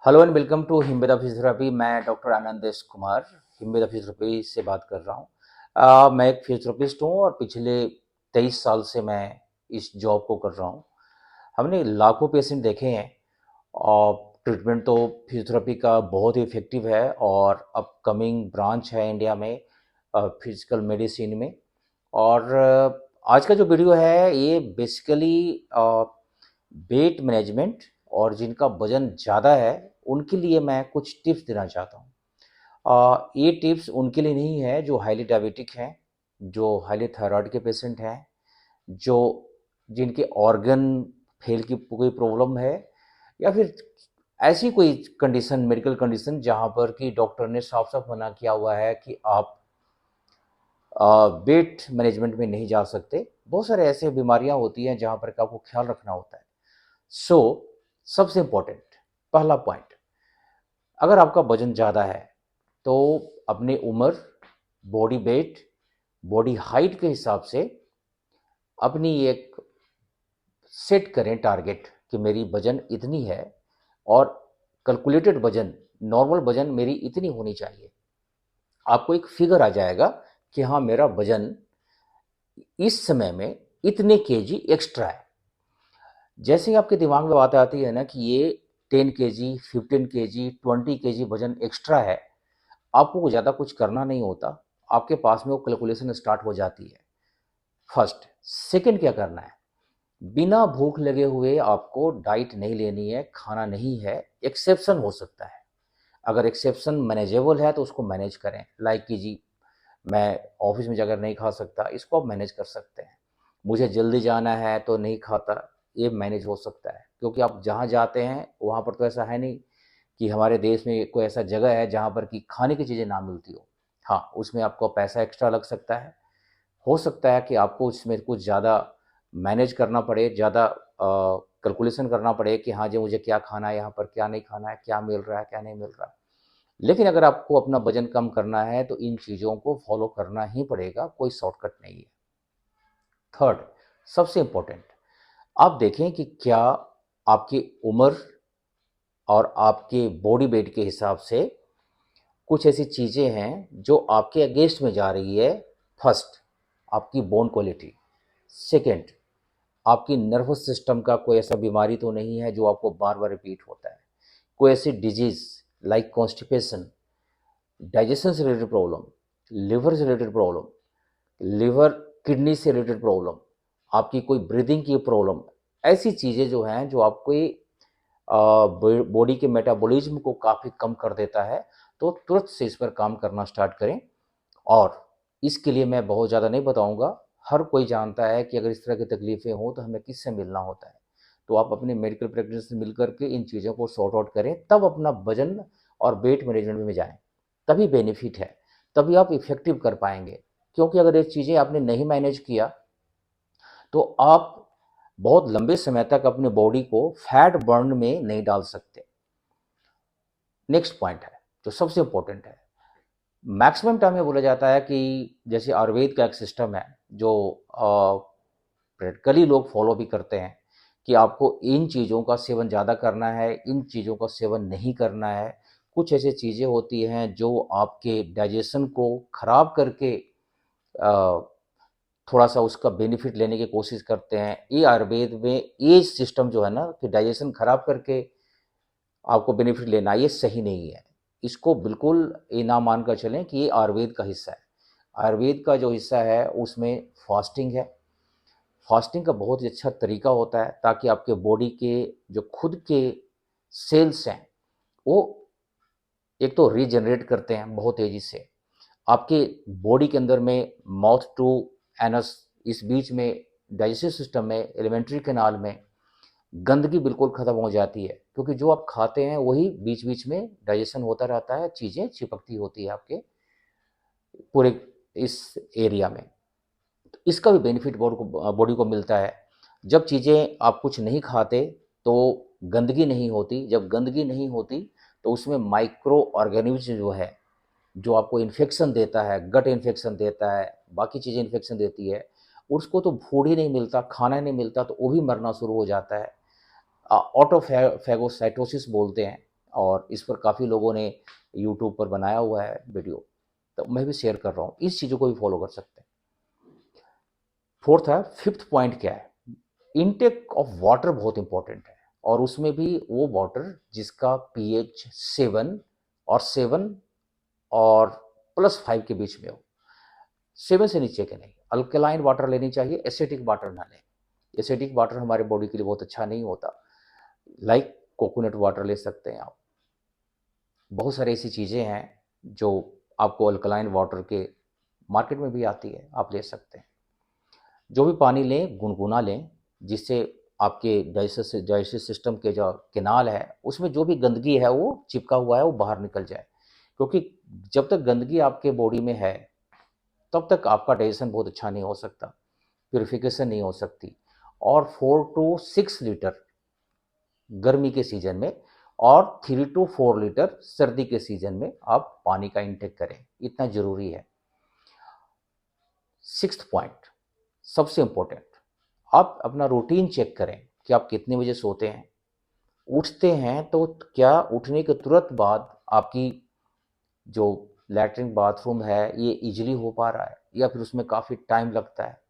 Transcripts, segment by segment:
Hello and welcome to Himbeda physiotherapy. मैं doctor Anandesh Kumar Himbeda physiotherapy से बात कर रहा हूँ। मैं एक फिजियोथेरेपिस्ट हूँ और पिछले 23 साल से मैं इस जॉब को कर रहा हूँ। हमने लाखों पेशेंट देखे हैं और ट्रीटमेंट तो फिजियोथेरेपी का बहुत ही इफेक्टिव है और अपकमिंग ब्रांच है इंडिया में फिजिकल मेडिसिन में। और आज का जो वीडियो है ये बेसिकली वेट मैनेजमेंट और जिनका वजन ज़्यादा है उनके लिए मैं कुछ टिप्स देना चाहता हूँ। ये टिप्स उनके लिए नहीं है जो हाईली डायबिटिक हैं, जो हाईली थायराइड के पेशेंट हैं, जो जिनके ऑर्गन फेल की कोई प्रॉब्लम है, या फिर ऐसी कोई कंडीशन, मेडिकल कंडीशन जहाँ पर कि डॉक्टर ने साफ साफ मना किया हुआ है कि आप वेट मैनेजमेंट में नहीं जा सकते। बहुत सारे ऐसे बीमारियां होती हैं जहाँ पर कि आपको ख्याल रखना होता है। सो सबसे इम्पोर्टेंट पहला पॉइंट, अगर आपका वजन ज़्यादा है तो अपनी उम्र, बॉडी वेट, बॉडी हाइट के हिसाब से अपनी एक सेट करें टारगेट कि मेरी वजन इतनी है और कैलकुलेटेड वजन, नॉर्मल वजन मेरी इतनी होनी चाहिए। आपको एक फिगर आ जाएगा कि हाँ, मेरा वजन इस समय में इतने केजी एक्स्ट्रा है। जैसे ही आपके दिमाग में बात आती है ना कि ये 10 केजी, 15 केजी, 20 केजी वजन एक्स्ट्रा है, आपको ज़्यादा कुछ करना नहीं होता, आपके पास में वो कैलकुलेशन स्टार्ट हो जाती है। फर्स्ट। सेकंड, क्या करना है, बिना भूख लगे हुए आपको डाइट नहीं लेनी है, खाना नहीं है। एक्सेप्शन हो सकता है, अगर एक्सेप्शन मैनेजेबल है तो उसको मैनेज करें। लाइक कि जी, मैं ऑफिस में जाकर नहीं खा सकता, इसको आप मैनेज कर सकते हैं। मुझे जल्दी जाना है तो नहीं खाता, ये मैनेज हो सकता है, क्योंकि आप जहाँ जाते हैं वहाँ पर तो ऐसा है नहीं कि हमारे देश में कोई ऐसा जगह है जहाँ पर कि खाने की चीज़ें ना मिलती हो। हाँ, उसमें आपको पैसा एक्स्ट्रा लग सकता है। हो सकता है कि आपको उसमें कुछ ज़्यादा मैनेज करना पड़े, ज़्यादा कैलकुलेशन करना पड़े कि हाँ जी, मुझे क्या खाना है, यहाँ पर क्या नहीं खाना है, क्या मिल रहा है, क्या नहीं मिल रहा है। लेकिन अगर आपको अपना वजन कम करना है तो इन चीज़ों को फॉलो करना ही पड़ेगा, कोई शॉर्टकट नहीं है। थर्ड, सबसे इम्पोर्टेंट, आप देखें कि क्या आपकी उम्र और आपके बॉडी वेट के हिसाब से कुछ ऐसी चीज़ें हैं जो आपके अगेंस्ट में जा रही है। फर्स्ट, आपकी बोन क्वालिटी। सेकंड, आपकी नर्वस सिस्टम का कोई ऐसा बीमारी तो नहीं है जो आपको बार बार रिपीट होता है। कोई ऐसी डिजीज़ लाइक कॉन्स्टिपेशन, डाइजेशन से रिलेटेड प्रॉब्लम, लिवर से रिलेटेड प्रॉब्लम, लिवर किडनी से रिलेटेड प्रॉब्लम, आपकी कोई ब्रीदिंग की प्रॉब्लम, ऐसी चीज़ें जो हैं जो आपकी बॉडी के मेटाबॉलिज्म को काफ़ी कम कर देता है, तो तुरंत से इस पर काम करना स्टार्ट करें। और इसके लिए मैं बहुत ज़्यादा नहीं बताऊंगा, हर कोई जानता है कि अगर इस तरह की तकलीफ़ें हों तो हमें किससे मिलना होता है। तो आप अपने मेडिकल प्रैक्टिशनर से मिल करके इन चीज़ों को सॉर्ट आउट करें, तब अपना वजन और वेट मैनेजमेंट में जाएं, तभी बेनिफिट है, तभी आप इफ़ेक्टिव कर पाएंगे। क्योंकि अगर ये चीज़ें आपने नहीं मैनेज किया तो आप बहुत लंबे समय तक अपने बॉडी को फैट बर्न में नहीं डाल सकते। नेक्स्ट पॉइंट है जो सबसे इंपॉर्टेंट है, मैक्सिमम टाइम में बोला जाता है कि जैसे आयुर्वेद का एक सिस्टम है जो प्रैक्टिकली लोग फॉलो भी करते हैं कि आपको इन चीज़ों का सेवन ज़्यादा करना है, इन चीज़ों का सेवन नहीं करना है। कुछ ऐसी चीज़ें होती हैं जो आपके डाइजेशन को खराब करके थोड़ा सा उसका बेनिफिट लेने की कोशिश करते हैं। ये आयुर्वेद में ये सिस्टम जो है ना कि डाइजेशन खराब करके आपको बेनिफिट लेना, ये सही नहीं है। इसको बिल्कुल ये ना मान कर चलें कि ये आयुर्वेद का हिस्सा है। आयुर्वेद का जो हिस्सा है उसमें फास्टिंग है। फास्टिंग का बहुत ही अच्छा तरीका होता है ताकि आपके बॉडी के जो खुद के सेल्स हैं वो एक तो रीजनरेट करते हैं बहुत तेज़ी से। आपके बॉडी के अंदर में माउथ टू एनस, इस बीच में डाइजेस्टिव सिस्टम में, एलिमेंट्री कैनाल में गंदगी बिल्कुल ख़त्म हो जाती है, क्योंकि जो आप खाते हैं वही बीच बीच में डाइजेशन होता रहता है, चीज़ें चिपकती होती है आपके पूरे इस एरिया में। तो इसका भी बेनिफिट बॉडी को मिलता है। जब चीज़ें आप कुछ नहीं खाते तो गंदगी नहीं होती, जब गंदगी नहीं होती तो उसमें माइक्रो ऑर्गेनिज्म जो है, जो आपको इन्फेक्शन देता है, गट इन्फेक्शन देता है, बाकी चीज़ें इन्फेक्शन देती है, उसको तो फूड ही नहीं मिलता, खाना ही नहीं मिलता, तो वो भी मरना शुरू हो जाता है। ऑटोफैगोसाइटोसिस बोलते हैं। और इस पर काफ़ी लोगों ने यूट्यूब पर बनाया हुआ है वीडियो, तो मैं भी शेयर कर रहा हूँ, इस चीज़ों को भी फॉलो कर सकते हैं। फोर्थ है, फिफ्थ पॉइंट क्या है, इनटेक ऑफ वाटर बहुत इंपॉर्टेंट है, और उसमें भी वो वाटर जिसका पीएच 7 और 7 और +5 के बीच में हो, 7 से नीचे के नहीं। अल्कलाइन वाटर लेनी चाहिए, एसिडिक वाटर ना लें। एसिडिक वाटर हमारे बॉडी के लिए बहुत अच्छा नहीं होता। लाइक कोकोनट वाटर ले सकते हैं आप। बहुत सारी ऐसी चीज़ें हैं जो आपको अल्कलाइन वाटर के मार्केट में भी आती है, आप ले सकते हैं। जो भी पानी लें गुनगुना लें, जिससे आपके डाइजेस्टिव सिस्टम के जो केनाल है उसमें जो भी गंदगी है वो चिपका हुआ है वो बाहर निकल जाए, क्योंकि जब तक गंदगी आपके बॉडी में है तब तक आपका डाइजेशन बहुत अच्छा नहीं हो सकता, प्यूरिफिकेशन नहीं हो सकती। और 4 to 6 लीटर गर्मी के सीजन में और 3 to 4 लीटर सर्दी के सीजन में आप पानी का इंटेक करें, इतना जरूरी है। सिक्स्थ पॉइंट सबसे इंपॉर्टेंट, आप अपना रूटीन चेक करें कि आप कितने बजे सोते हैं, उठते हैं तो क्या उठने के तुरंत बाद आपकी जो लैट्रिन बाथरूम है ये इजीली हो पा रहा है या फिर उसमें काफ़ी टाइम लगता है।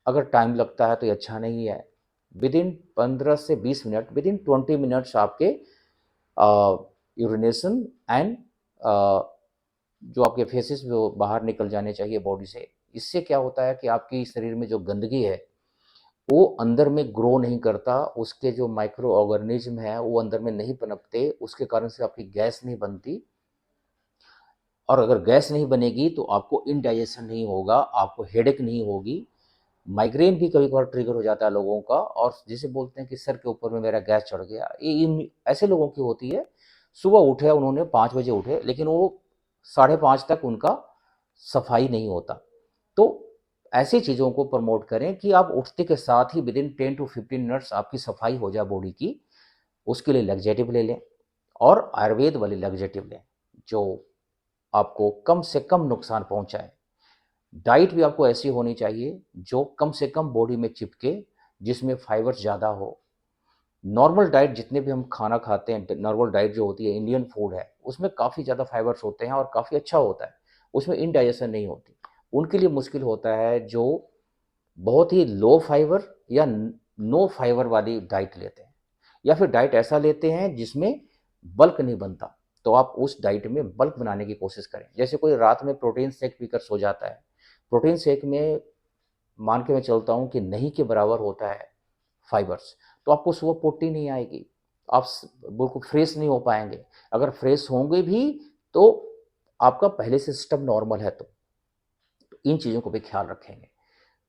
अगर टाइम लगता है तो ये अच्छा नहीं है। विद इन 15 से 20 मिनट, विद इन 20 मिनट्स आपके यूरिनेशन एंड जो आपके फेसेस वो बाहर निकल जाने चाहिए बॉडी से। इससे क्या होता है कि आपकी शरीर में जो गंदगी है वो अंदर में ग्रो नहीं करता, उसके जो माइक्रो ऑर्गेनिज्म है वो अंदर में नहीं पनपते, उसके कारण से आपकी गैस नहीं बनती। और अगर गैस नहीं बनेगी तो आपको इंडाइजेशन नहीं होगा, आपको हेडेक नहीं होगी। माइग्रेन भी कभी कभार ट्रिगर हो जाता है लोगों का, और जिसे बोलते हैं कि सर के ऊपर में मेरा गैस चढ़ गया, ये इन ऐसे लोगों की होती है। सुबह उठे, उन्होंने 5 बजे उठे, लेकिन वो 5:30 तक उनका सफाई नहीं होता। तो ऐसी चीज़ों को प्रमोट करें कि आप उठते के साथ ही विद इन 10 to 15 मिनट्स आपकी सफाई हो जाए बॉडी की। उसके लिए लग्जेटिव ले लें, और आयुर्वेद वाली लग्जेटिव लें जो आपको कम से कम नुकसान पहुंचाए। डाइट भी आपको ऐसी होनी चाहिए जो कम से कम बॉडी में चिपके, जिसमें फाइबर ज़्यादा हो। नॉर्मल डाइट जितने भी हम खाना खाते हैं, नॉर्मल डाइट जो होती है इंडियन फूड है, उसमें काफ़ी ज़्यादा फाइबर्स होते हैं और काफ़ी अच्छा होता है, उसमें इनडाइजेशन नहीं होती। उनके लिए मुश्किल होता है जो बहुत ही लो फाइबर या नो फाइबर वाली डाइट लेते हैं, या फिर डाइट ऐसा लेते हैं जिसमें बल्क नहीं बनता। तो आप उस डाइट में बल्क बनाने की कोशिश करें। जैसे कोई रात में प्रोटीन शेक पीकर सो जाता है, प्रोटीन शेक में मान के मैं चलता हूँ कि नहीं के बराबर होता है फाइबर्स, तो आपको सुबह प्रोटीन नहीं आएगी, आप बिल्कुल फ्रेश नहीं हो पाएंगे। अगर फ्रेश होंगे भी तो आपका पहले से सिस्टम नॉर्मल है। तो इन चीज़ों को भी ख्याल रखेंगे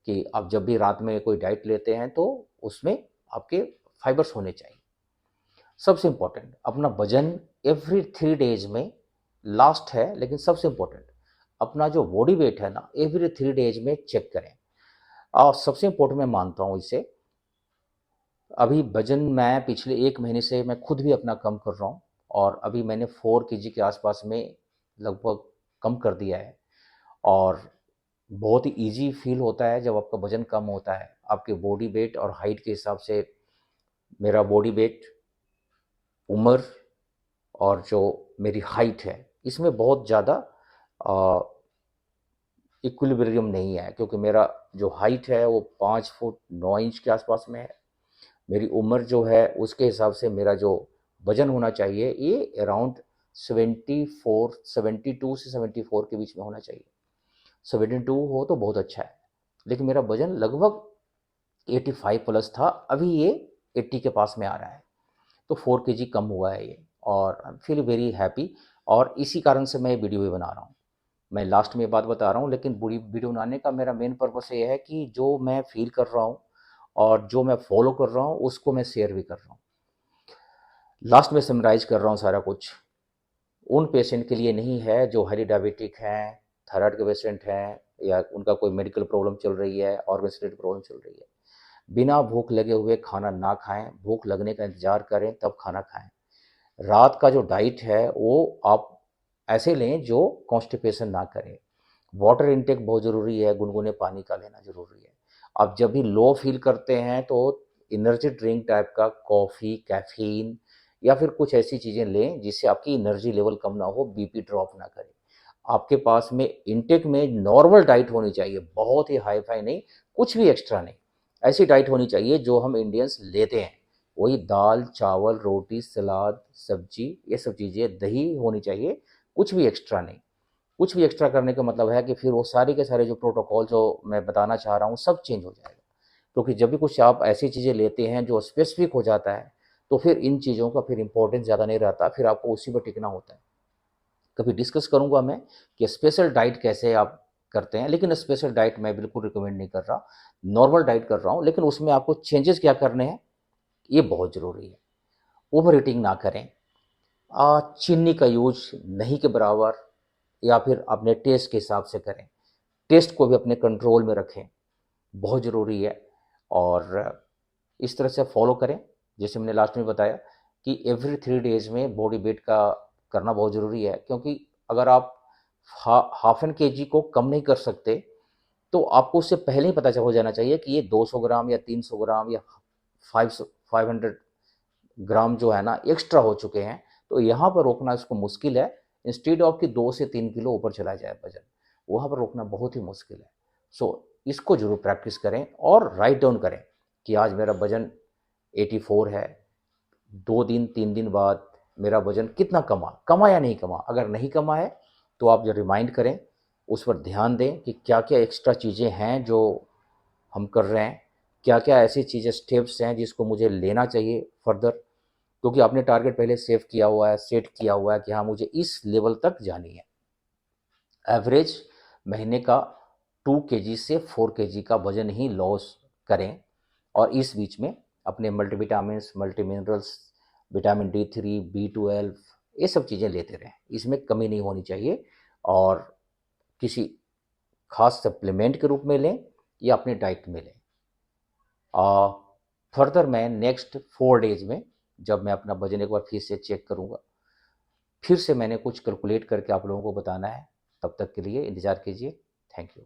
कि आप जब भी रात में कोई डाइट लेते हैं तो उसमें आपके फाइबर्स होने चाहिए। सबसे इंपॉर्टेंट, अपना वजन एवरी 3 डेज में, लास्ट है लेकिन सबसे इंपॉर्टेंट, अपना जो बॉडी वेट है ना एवरी 3 डेज में चेक करें। और सबसे इंपॉर्टेंट मैं मानता हूँ इसे, अभी वजन मैं पिछले 1 महीने से मैं खुद भी अपना कम कर रहा हूँ, और अभी मैंने 4 kg के आसपास में लगभग कम कर दिया है। और बहुत ही ईजी फील होता है जब आपका वजन कम होता है। आपके बॉडी वेट और हाइट के हिसाब से मेरा बॉडी वेट, उम्र और जो मेरी हाइट है इसमें बहुत ज़्यादा इक्विलिब्रियम नहीं है, क्योंकि मेरा जो हाइट है वो 5 फुट 9 इंच के आसपास में है। मेरी उम्र जो है उसके हिसाब से मेरा जो वजन होना चाहिए ये अराउंड 72 से 74 के बीच में होना चाहिए। 72 हो तो बहुत अच्छा है, लेकिन मेरा वजन लगभग 85 प्लस था, अभी ये 80 के पास में आ रहा है। तो 4 kg कम हुआ है ये, और आई फील वेरी हैप्पी। और इसी कारण से मैं वीडियो भी बना रहा हूँ। मैं लास्ट में ये बात बता रहा हूँ, लेकिन बुरी वीडियो बनाने का मेरा मेन पर्पस ये है कि जो मैं फील कर रहा हूँ और जो मैं फॉलो कर रहा हूँ उसको मैं शेयर भी कर रहा हूँ। लास्ट में समराइज कर रहा हूँ सारा कुछ। उन पेशेंट के लिए नहीं है जो हाईली डायबिटिक हैं, थायराइड के पेशेंट हैं, या उनका कोई मेडिकल प्रॉब्लम चल रही है, ऑर्गन से रिलेटेड प्रॉब्लम चल रही है। बिना भूख लगे हुए खाना ना खाएं, भूख लगने का इंतजार करें तब खाना खाएं। रात का जो डाइट है वो आप ऐसे लें जो कॉन्स्टिपेशन ना करे। वाटर इनटेक बहुत ज़रूरी है, गुनगुने पानी का लेना ज़रूरी है। आप जब भी लो फील करते हैं तो एनर्जी ड्रिंक टाइप का, कॉफ़ी, कैफ़ीन या फिर कुछ ऐसी चीज़ें लें जिससे आपकी एनर्जी लेवल कम ना हो, बीपी ड्रॉप ना करे। आपके पास में इंटेक में नॉर्मल डाइट होनी चाहिए, बहुत ही हाई-फाई नहीं, कुछ भी एक्स्ट्रा नहीं। ऐसी डाइट होनी चाहिए जो हम इंडियंस लेते हैं। वही दाल, चावल, रोटी, सलाद, सब्जी, ये सब चीज़ें, दही होनी चाहिए, कुछ भी एक्स्ट्रा नहीं। कुछ भी एक्स्ट्रा करने का मतलब है कि फिर वो सारे के सारे जो प्रोटोकॉल जो मैं बताना चाह रहा हूँ, सब चेंज हो जाएगा। क्योंकि जब भी कुछ आप ऐसी चीज़ें लेते हैं जो स्पेसिफिक हो जाता है, तो फिर इन चीज़ों का फिर इम्पोर्टेंस ज़्यादा नहीं रहता, फिर आपको उसी पर टिकना होता है। कभी डिस्कस करूँगा मैं कि स्पेशल डाइट कैसे आप करते हैं, लेकिन स्पेशल डाइट मैं बिल्कुल रिकमेंड नहीं कर रहा। नॉर्मल डाइट कर रहा हूँ, लेकिन उसमें आपको चेंजेस क्या करने हैं, ये बहुत ज़रूरी है। ओवर ईटिंग ना करें। चीनी का यूज़ नहीं के बराबर, या फिर अपने टेस्ट के हिसाब से करें। टेस्ट को भी अपने कंट्रोल में रखें, बहुत ज़रूरी है। और इस तरह से फॉलो करें, जैसे मैंने लास्ट में बताया कि एवरी 3 डेज़ में बॉडी वेट का करना बहुत ज़रूरी है, क्योंकि अगर आप हाफ एन केजी को कम नहीं कर सकते, तो आपको उससे पहले ही पता हो जाना चाहिए कि ये 200 ग्राम या 300 ग्राम या 500 ग्राम जो है ना एक्स्ट्रा हो चुके हैं। तो यहाँ पर रोकना इसको मुश्किल है। इंस्टेड ऑफ कि 2 से 3 किलो ऊपर चला जाए वजन, वहाँ पर रोकना बहुत ही मुश्किल है। सो इसको ज़रूर प्रैक्टिस करें और राइट डाउन करें कि आज मेरा वजन 84 है, 2 दिन 3 दिन बाद मेरा वजन कितना कमा या नहीं कमा। अगर नहीं कमा है तो आप जो रिमाइंड करें, उस पर ध्यान दें कि क्या क्या एक्स्ट्रा चीज़ें हैं जो हम कर रहे हैं, क्या क्या ऐसी चीज़ें स्टेप्स हैं जिसको मुझे लेना चाहिए फर्दर, क्योंकि आपने टारगेट पहले सेव किया हुआ है, सेट किया हुआ है कि हाँ मुझे इस लेवल तक जानी है। एवरेज महीने का 2 केजी से 4 केजी का वजन ही लॉस करें, और इस बीच में अपने multivitamins, multi minerals, vitamin D3, B12, ये सब चीज़ें लेते रहें, इसमें कमी नहीं होनी चाहिए। और किसी खास सप्लीमेंट के रूप में लें या अपनी डाइट में लें। फर्दर मैं नेक्स्ट 4 डेज में जब मैं अपना वजन एक बार फिर से चेक करूँगा, फिर से मैंने कुछ कैलकुलेट करके आप लोगों को बताना है। तब तक के लिए इंतज़ार कीजिए। Thank you.